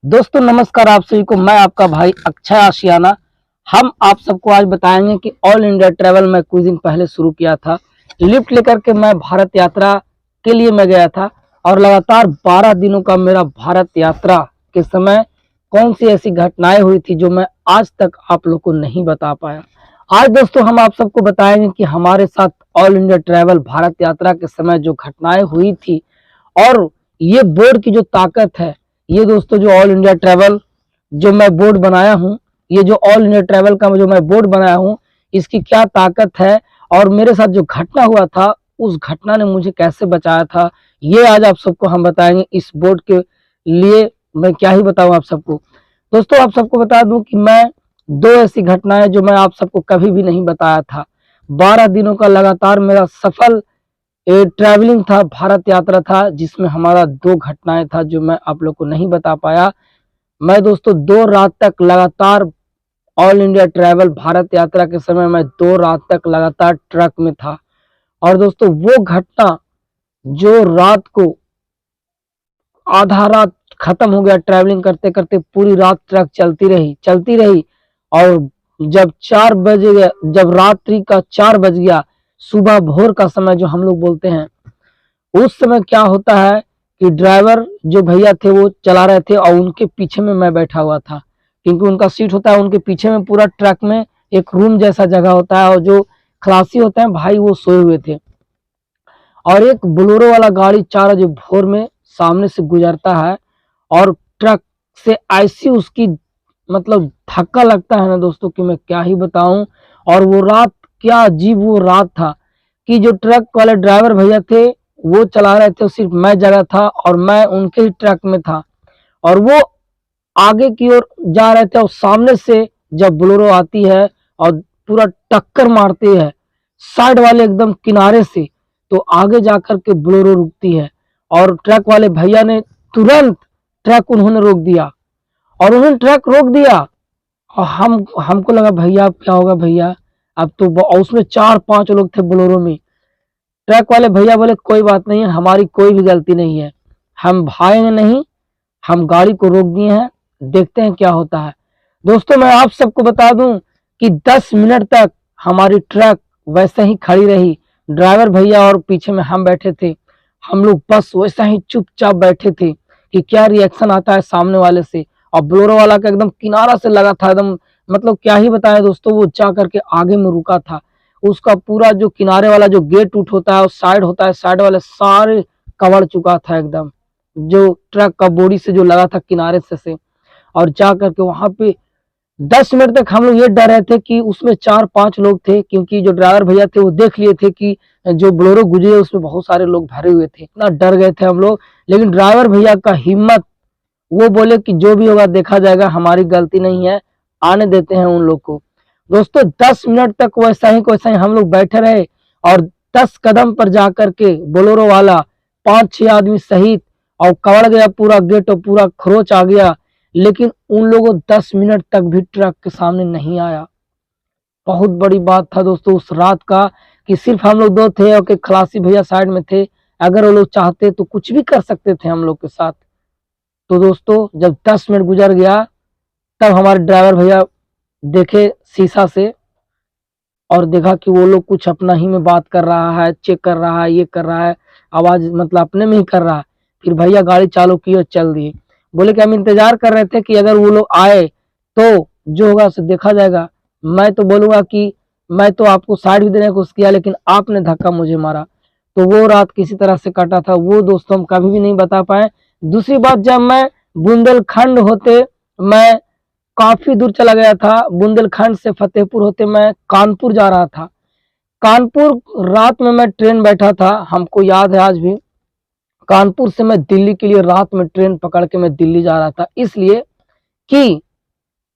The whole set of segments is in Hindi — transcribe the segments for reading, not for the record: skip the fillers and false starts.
दोस्तों नमस्कार, आप सभी को मैं आपका भाई अक्षय आशियाना। हम आप सबको आज बताएंगे कि ऑल इंडिया ट्रैवल में कुछ दिन पहले शुरू किया था। लिफ्ट लेकर के मैं भारत यात्रा के लिए मैं गया था और लगातार 12 दिनों का मेरा भारत यात्रा के समय कौन सी ऐसी घटनाएं हुई थी जो मैं आज तक आप लोग को नहीं बता पाया। आज दोस्तों हम आप सबको बताएंगे कि हमारे साथ ऑल इंडिया ट्रैवल भारत यात्रा के समय जो घटनाएं हुई थी और ये बोर्ड की जो ताकत है। ये दोस्तों जो ऑल इंडिया ट्रैवल जो मैं बोर्ड बनाया हूँ, ये जो ऑल इंडिया ट्रैवल का जो मैं बोर्ड बनाया हूँ, इसकी क्या ताकत है और मेरे साथ जो घटना हुआ था उस घटना ने मुझे कैसे बचाया था, ये आज आप सबको हम बताएंगे। इस बोर्ड के लिए मैं क्या ही बताऊं आप सबको। दोस्तों आप सबको बता दूं कि मैं दो ऐसी घटनाएं जो मैं आप सबको कभी भी नहीं बताया था। 12 दिनों का लगातार मेरा सफल ट्रैवलिंग था, भारत यात्रा था, जिसमें हमारा दो घटनाएं था जो मैं आप लोग को नहीं बता पाया। मैं दोस्तों 2 रात तक लगातार ऑल इंडिया ट्रैवल भारत यात्रा के समय मैं 2 रात तक लगातार ट्रक में था। और दोस्तों वो घटना जो रात को आधा रात खत्म हो गया, ट्रैवलिंग करते करते पूरी रात ट्रक चलती रही और जब 4 बज गया, जब रात्रि का 4 बज गया, सुबह भोर का समय जो हम लोग बोलते हैं, उस समय क्या होता है कि ड्राइवर जो भैया थे वो चला रहे थे और उनके पीछे में मैं बैठा हुआ था, क्योंकि उनका सीट होता है उनके पीछे में। पूरा ट्रक में एक रूम जैसा जगह होता है और जो खलासी होते हैं भाई वो सोए हुए थे। और एक बोलेरो वाला गाड़ी 4 बजे भोर में सामने से गुजरता है और ट्रक से ऐसी उसकी मतलब धक्का लगता है ना दोस्तों कि मैं क्या ही बताऊं। और वो रात क्या अजीब वो रात था कि जो ट्रक वाले ड्राइवर भैया थे वो चला रहे थे, सिर्फ मैं जगह था और मैं उनके ही ट्रक में था और वो आगे की ओर जा रहे थे और सामने से जब बोलेरो आती है और पूरा टक्कर मारती है साइड वाले एकदम किनारे से, तो आगे जाकर के बोलेरो रुकती है और ट्रक वाले भैया ने तुरंत ट्रक उन्होंने रोक दिया और उन्होंने ट्रक रोक दिया। और हमको लगा भैया अब क्या होगा भैया, अब तो उसमें 4-5 लोग थे बोलेरो में। ट्रक वाले भैया बोले कोई बात नहीं है, हमारी कोई भी गलती नहीं है, हम भागेंगे नहीं, हम गाड़ी को रोक दिए हैं, देखते हैं क्या होता है। दोस्तों मैं आप सबको बता दूं कि 10 मिनट तक हमारी ट्रक वैसे ही खड़ी रही। ड्राइवर भैया और पीछे में हम बैठे थे, हम लोग बस वैसा ही चुपचाप बैठे थे कि क्या रिएक्शन आता है सामने वाले से। और बोलेरो वाला का एकदम किनारा से लगा था, एकदम मतलब क्या ही बताएं दोस्तों, वो जा करके आगे में रुका था। उसका पूरा जो किनारे वाला जो गेट उठ होता है और साइड होता है, साइड वाले सारे कवर चुका था एकदम, जो ट्रक का बॉडी से जो लगा था किनारे से। और जा करके वहां पे 10 मिनट तक हम लोग ये डर रहे थे कि उसमें 4-5 लोग थे, क्योंकि जो ड्राइवर भैया थे वो देख लिए थे कि जो बोलेरो गुजरे उसमें बहुत सारे लोग भरे हुए थे। इतना डर गए थे हम लोग, लेकिन ड्राइवर भैया का हिम्मत, वो बोले कि जो भी होगा देखा जाएगा, हमारी गलती नहीं है, आने देते हैं उन लोग को। दोस्तों 10 मिनट तक वैसा ही हम लोग बैठे रहे और 10 कदम पर जाकर के बोलेरो वाला 5-6 आदमी सहित और कवड़ गया पूरा गेट और पूरा खरोच आ गया, लेकिन उन लोगों 10 मिनट तक भी ट्रक के सामने नहीं आया। बहुत बड़ी बात था दोस्तों उस रात का कि सिर्फ हम लोग 2 थे और खलासी भैया साइड में थे। अगर वो लोग चाहते तो कुछ भी कर सकते थे हम लोग के साथ। तो दोस्तों जब 10 मिनट गुजर गया तब हमारे ड्राइवर भैया देखे शीशा से और देखा कि वो लोग कुछ अपना ही में बात कर रहा है, चेक कर रहा है, ये कर रहा है, आवाज मतलब अपने में ही कर रहा है। फिर भैया गाड़ी चालू की और चल दिए। बोले कि हम इंतजार कर रहे थे कि अगर वो लोग आए तो जो होगा उसे देखा जाएगा। मैं तो बोलूंगा कि मैं तो आपको साइड भी देने की कोशिश किया, लेकिन आपने धक्का मुझे मारा। तो वो रात किसी तरह से कटा था, वो दोस्तों हम कभी भी नहीं बता पाए। दूसरी बात, जब मैं बुंदेलखंड होते मैं काफी दूर चला गया था, बुंदेलखंड से फतेहपुर होते मैं कानपुर जा रहा था। कानपुर रात में मैं ट्रेन बैठा था, हमको याद है आज भी। कानपुर से मैं दिल्ली के लिए रात में ट्रेन पकड़ के मैं दिल्ली जा रहा था, इसलिए कि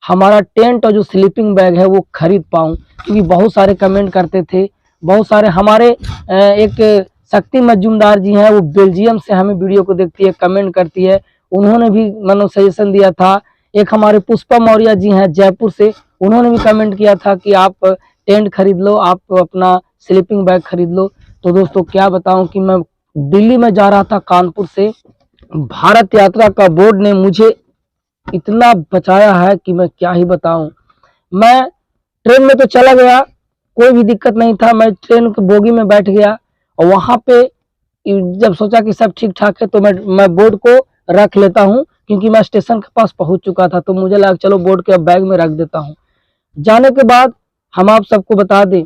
हमारा टेंट और जो स्लीपिंग बैग है वो खरीद पाऊं। क्योंकि बहुत सारे कमेंट करते थे, बहुत सारे हमारे एक शक्ति मजूमदार जी हैं, वो बेल्जियम से हमें वीडियो को देखती है, कमेंट करती है, उन्होंने भी मानो सजेशन दिया था। एक हमारे पुष्पा मौर्य जी हैं जयपुर से, उन्होंने भी कमेंट किया था कि आप टेंट खरीद लो, आप अपना स्लीपिंग बैग खरीद लो। तो दोस्तों क्या बताऊं कि मैं दिल्ली में जा रहा था कानपुर से। भारत यात्रा का बोर्ड ने मुझे इतना बचाया है कि मैं क्या ही बताऊं। मैं ट्रेन में तो चला गया, कोई भी दिक्कत नहीं था। मैं ट्रेन की बोगी में बैठ गया और वहां पे जब सोचा कि सब ठीक ठाक है तो मैं बोर्ड को रख लेता हूँ, क्योंकि मैं स्टेशन के पास पहुंच चुका था। तो मुझे लगा चलो बोर्ड के अब बैग में रख देता हूँ। जाने के बाद हम आप सबको बता दें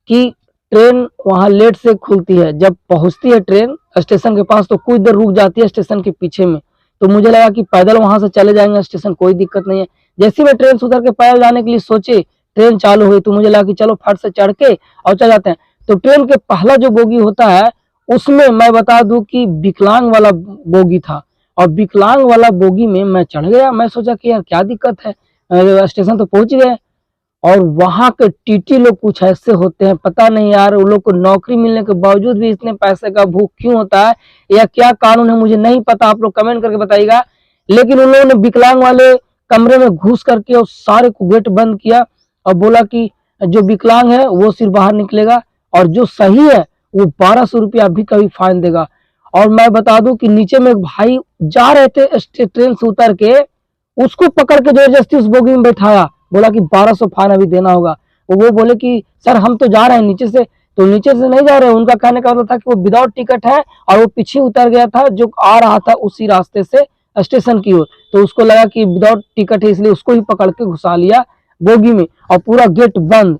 कि ट्रेन वहां लेट से खुलती है। जब पहुंचती है ट्रेन स्टेशन के पास तो कुछ देर रुक जाती है स्टेशन के पीछे में। तो मुझे लगा कि पैदल वहां से चले जाएंगे स्टेशन, कोई दिक्कत नहीं है। जैसे ही मैं ट्रेन से उतर के पैदल जाने के लिए सोचे, ट्रेन चालू हुई तो मुझे लगा कि चलो फट से चढ़ के और चल जाते हैं। तो ट्रेन के पहला जो बोगी होता है उसमें मैं बता दूं कि विकलांग वाला बोगी था, और विकलांग वाला बोगी में मैं चढ़ गया। मैं सोचा कि यार क्या दिक्कत है, स्टेशन तो पहुंच गए। और वहां के टीटी लोग कुछ ऐसे होते हैं, पता नहीं यार उन लोग को नौकरी मिलने के बावजूद भी इतने पैसे का भूख क्यों होता है, या क्या कानून है मुझे नहीं पता, आप लोग कमेंट करके बताइएगा। लेकिन उन लोगों ने विकलांग वाले कमरे में घुस करके और सारे को गेट बंद किया और बोला कि जो विकलांग है वो सिर्फ बाहर निकलेगा और जो सही है वो 1200 रुपया अभी कभी फाइन देगा। और मैं बता दूं कि नीचे में एक भाई जा रहे थे ट्रेन से उतर के, उसको पकड़ के जबरदस्ती उस बोगी में बैठाया, बोला कि 1200 फाइन अभी देना होगा। वो बोले कि सर हम तो जा रहे हैं नीचे से, तो नीचे से नहीं जा रहे। उनका कहने का मतलब था कि वो विदाउट टिकट है और वो पीछे उतर गया था जो आ रहा था उसी रास्ते से स्टेशन की ओर। तो उसको लगा कि विदाउट टिकट है, इसलिए उसको ही पकड़ के घुसा लिया बोगी में और पूरा गेट बंद।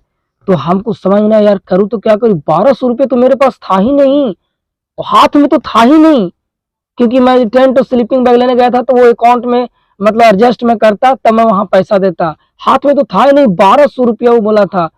तो हमको समझ में यार करूँ तो क्या करूँ, 1200 रुपये तो मेरे पास था ही नहीं, हाथ में तो था ही नहीं, क्योंकि मैं टेंट और स्लीपिंग बैग लेने गया था तो वो अकाउंट में मतलब एडजस्ट में करता तब मैं वहां पैसा देता, हाथ में तो था ही नहीं। 1200 रुपया वो बोला था।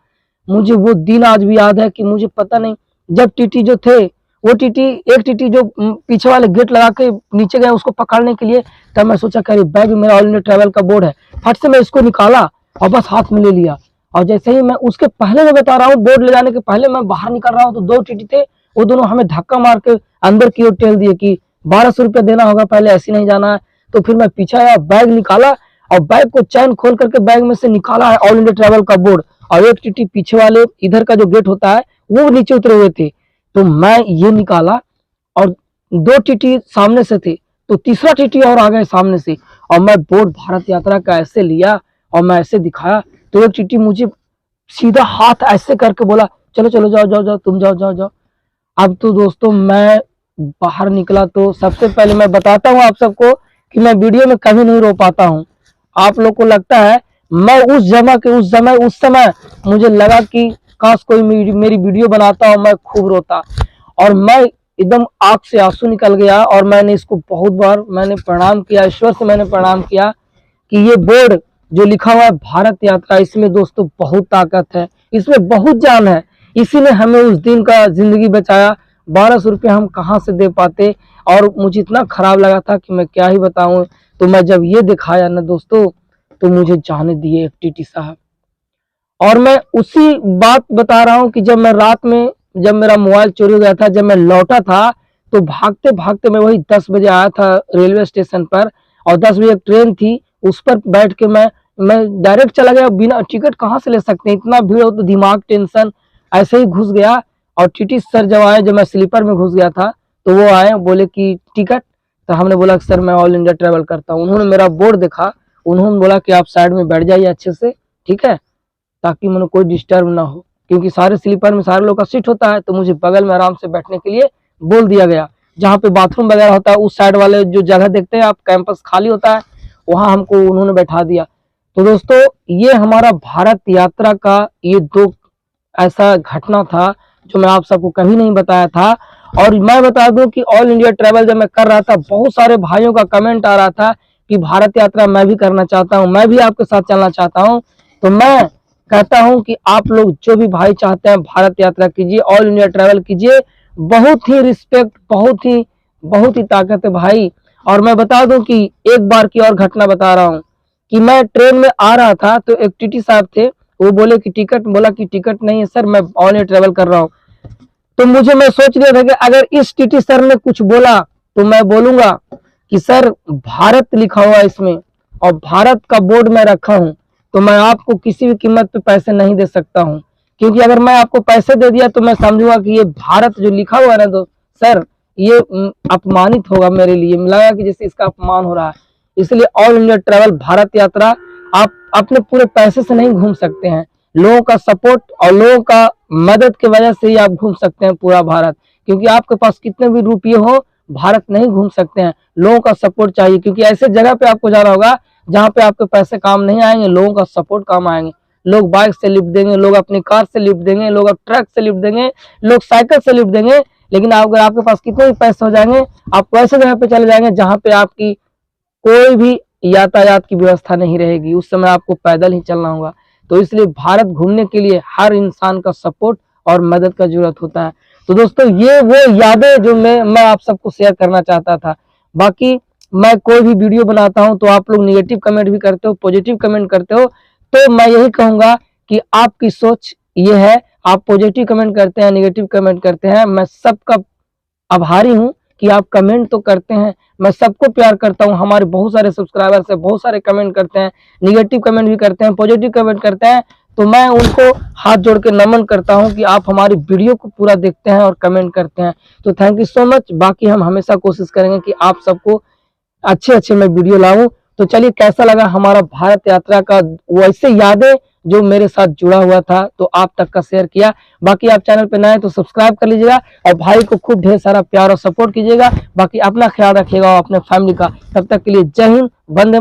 मुझे वो दिन आज भी याद है कि मुझे पता नहीं, जब टीटी जो थे वो टीटी, एक टीटी जो पीछे वाले गेट लगा के नीचे गए उसको पकड़ने के लिए, तब मैं सोचा कि बैग में मेरा ऑल इंडिया ट्रैवल का बोर्ड है, फट से मैं इसको निकाला और बस हाथ में ले लिया। और जैसे ही मैं उसके पहले मैं बता रहा हूँ, बोर्ड ले जाने के पहले मैं बाहर निकल रहा हूँ तो दो टीटी थे, वो दोनों हमें धक्का मार के अंदर की ओर टेल दिए कि 1200 रुपया देना होगा, पहले ऐसे नहीं जाना है। तो फिर मैं पीछे आया, बैग निकाला और बैग को चैन खोल करके बैग में से निकाला है ऑल इंडिया ट्रैवल का बोर्ड, और एक टीटी पीछे वाले इधर का जो गेट होता है वो नीचे उतरे हुए थे। तो मैं ये निकाला और दो टीटी सामने से थे, तो तीसरा टीटी और आ गए सामने से, और मैं बोर्ड भारत यात्रा का ऐसे लिया और मैं ऐसे दिखाया। तो एक टीटी मुझे सीधा हाथ ऐसे करके बोला चलो चलो जाओ जाओ जाओ तुम जाओ जाओ जाओ। अब तो दोस्तों मैं बाहर निकला तो सबसे पहले मैं बताता हूँ आप सबको कि मैं वीडियो में कभी नहीं रो पाता हूँ। आप लोग को लगता है मैं उस समय मुझे लगा कि काश कोई मेरी वीडियो बनाता और मैं खूब रोता, और मैं एकदम आंख से आंसू निकल गया। और मैंने इसको बहुत बार मैंने प्रणाम किया, ईश्वर से मैंने प्रणाम किया कि ये बोर्ड जो लिखा हुआ है भारत यात्रा, इसमें दोस्तों बहुत ताकत है, इसमें बहुत जान है। इसी ने हमें उस दिन का जिंदगी बचाया। 1200 रुपये हम कहाँ से दे पाते, और मुझे इतना खराब लगा था कि मैं क्या ही बताऊं। तो मैं जब ये दिखाया ना दोस्तों तो मुझे जाने दिए एक टीटी साहब। और मैं उसी बात बता रहा हूँ कि जब मैं रात में, जब मेरा मोबाइल चोरी हो गया था, जब मैं लौटा था तो भागते भागते मैं वही 10 बजे आया था रेलवे स्टेशन पर, और 10 बजे एक ट्रेन थी उस पर बैठ के मैं डायरेक्ट चला गया। बिना टिकट कहाँ से ले सकते हैं, इतना भीड़ हो तो दिमाग टेंशन, ऐसे ही घुस गया। और टीटी सर जब आए, जब मैं स्लीपर में घुस गया था तो वो आए बोले कि टिकट, तो हमने बोला कि सर मैं ऑल इंडिया ट्रैवल करता हूँ। उन्होंने मेरा बोर्ड देखा, उन्होंने बोला कि आप साइड में बैठ जाइए अच्छे से, ठीक है, ताकि मैंने कोई डिस्टर्ब ना हो, क्योंकि सारे स्लीपर में सारे लोग का सीट होता है। तो मुझे बगल में आराम से बैठने के लिए बोल दिया गया, जहाँ पे बाथरूम वगैरह होता है उस साइड वाले जो जगह देखते हैं आप, कैंपस खाली होता है, वहां हमको उन्होंने बैठा दिया। तो दोस्तों ये हमारा भारत यात्रा का ये दो ऐसा घटना था जो मैं आप सबको कभी नहीं बताया था। और मैं बता दूं कि ऑल इंडिया ट्रैवल जब मैं कर रहा था, बहुत सारे भाइयों का कमेंट आ रहा था कि भारत यात्रा मैं भी करना चाहता हूं, मैं भी आपके साथ चलना चाहता हूं। तो मैं कहता हूं कि आप लोग जो भी भाई चाहते हैं भारत यात्रा कीजिए, ऑल इंडिया ट्रैवल कीजिए, बहुत ही रिस्पेक्ट, बहुत ही ताकत है भाई। और मैं बता दूं कि एक बार की और घटना बता रहा हूं कि मैं ट्रेन में आ रहा था तो एक टीटी साहब थे, वो बोले कि टिकट, बोला कि टिकट नहीं है सर, मैं ऑल इंडिया ट्रैवल कर रहा हूँ। तो मैं सोच लिया था कि अगर इस टीटी सर ने कुछ बोला तो मैं बोलूंगा कि सर भारत लिखा हुआ है इसमें और भारत का बोर्ड मैं रखा हूं, तो मैं आपको किसी भी कीमत पे पैसे नहीं दे सकता हूं, क्योंकि अगर मैं आपको पैसे दे दिया तो मैं समझूंगा कि ये भारत जो लिखा हुआ है ना, तो सर ये अपमानित होगा मेरे लिए, लगा कि जैसे इसका अपमान हो रहा है। इसलिए ऑल इंडिया ट्रैवल भारत यात्रा आप अपने पूरे पैसे से नहीं घूम सकते हैं, लोगों का सपोर्ट और लोगों का मदद की वजह से ही आप घूम सकते हैं पूरा भारत। क्योंकि आपके पास कितने भी रुपये हो भारत नहीं घूम सकते हैं, लोगों का सपोर्ट चाहिए। क्योंकि ऐसे जगह पे आपको जाना होगा जहाँ पे आपके पैसे काम नहीं आएंगे, लोगों का सपोर्ट काम आएंगे। लोग बाइक से लिफ्ट देंगे, लोग अपनी कार से लिफ्ट देंगे, लोग ट्रक से लिफ्ट देंगे, लोग साइकिल से लिफ्ट देंगे। लेकिन अगर आपके पास कितने भी पैसे हो जाएंगे, आप ऐसे जगह पे चले जाएंगे जहाँ पे आपकी कोई भी यातायात की व्यवस्था नहीं रहेगी, उस समय आपको पैदल ही चलना होगा। तो इसलिए भारत घूमने के लिए हर इंसान का सपोर्ट और मदद का जरूरत होता है। तो दोस्तों ये वो यादें जो मैं आप सबको शेयर करना चाहता था। बाकी मैं कोई भी वीडियो बनाता हूं तो आप लोग निगेटिव कमेंट भी करते हो, पॉजिटिव कमेंट करते हो, तो मैं यही कहूंगा कि आपकी सोच ये है, आप पॉजिटिव कमेंट करते हैं, निगेटिव कमेंट करते हैं, मैं सबका आभारी हूं कि आप कमेंट तो करते हैं। मैं सबको प्यार करता हूं, हमारे बहुत सारे सब्सक्राइबर्स है, बहुत सारे कमेंट करते हैं, निगेटिव कमेंट भी करते हैं, पॉजिटिव कमेंट करते हैं। तो मैं उनको हाथ जोड़ के नमन करता हूं कि आप हमारी वीडियो को पूरा देखते हैं और कमेंट करते हैं। तो थैंक यू सो मच। बाकी हम हमेशा कोशिश करेंगे कि आप सबको अच्छे मैं वीडियो लाऊं। तो चलिए कैसा लगा हमारा भारत यात्रा का वैसे यादें जो मेरे साथ जुड़ा हुआ था, तो आप तक का शेयर किया। बाकी आप चैनल पे नए हैं तो सब्सक्राइब कर लीजिएगा और भाई को खूब ढेर सारा प्यार और सपोर्ट कीजिएगा। बाकी अपना ख्याल रखिएगा और अपने फैमिली का। तब तक के लिए जय हिंद, वंदे